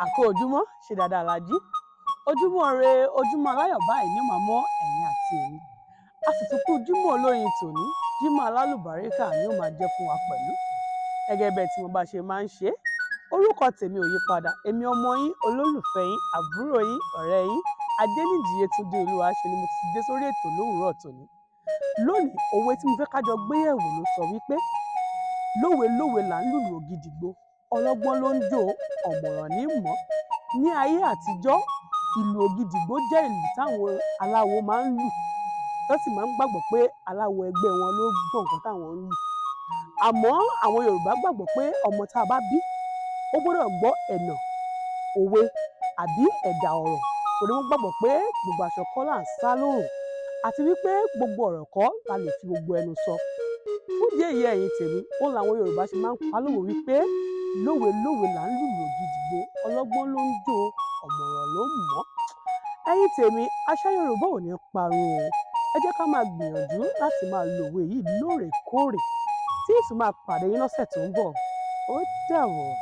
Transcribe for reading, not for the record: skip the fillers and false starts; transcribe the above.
Àkó ojúmọ́ ṣe dáadáa la jí. Ojúmọ́ re ojúmọ́ aláyọ̀ báyìí ni ó máa mọ́ ẹ̀yin àti èmi. A sì tún kú jímọ̀ olóyin tòní. Jímọ̀ alálùbáríkà ni ó máa jẹ́ fún wa pẹ̀lú. Gẹ́gẹ́ bẹ́ẹ̀ tí mo bá ṣe máa ń ṣe. Orúkọ tèmi ò yí padà. Èmi ọmọ yín, olólùfẹ́ yín, àbúrò yín, ọ̀rẹ́ yín, Adéníjì Yétúndé Olúwaṣe ni mo ti dé sórí ètò lówùúrọ̀ tòní. Lónìí, òwe tí mo fẹ́ ká jọ gbé yẹ̀wò ló sọ wípé lówe lówe là ń lùlù ògidìgbo, ọlọ́gbọ́n ló ń jó, ọ̀mọ̀ràn ní mọ̀. Ní ayé àtijọ́, ìlù ògidìgbo jẹ́ ìlù táwọn aláwo máa ń lù, tó sì máa ń gbàgbọ́ pé aláwo ẹgbẹ́ wọn ló gbọ́ nǹkan táwọn ń lù. Àmọ́ àwọn Yorùbá gbàgbọ́ pé ọmọ tá a bá bí, ó gbọ́dọ̀ gbọ́ ẹ̀nà, òwe àbí ẹ̀dà ọ̀rọ̀, torí wọ́n gbàgbọ́ pé gbogbo aṣọ kọ́ là ń sá lóòrùn, àti wípé gbogbo ọ̀rọ̀ kọ́ la lè fi gbogbo ẹnu sọ. Fún ìdí èyí ẹ̀yin tèmi, ó làwọn Yorùbá ṣe máa ń pa lówe wípé lówe lówe là ń lùlù ògidìgbo, ọlọ́gbọ́n ló ń jó, ọ̀mọ̀ràn ló ń mọ̀. Ẹ̀yin tèmi, àṣà Yorùbá ò ní parun o. Ẹ jẹ́ ká máa gbìyànjú láti máa lo òwe yìí lóòrèkóòrè tí sì máa pàdé yín lọ́sẹ̀ tó ń bọ̀. Ó dàbọ̀.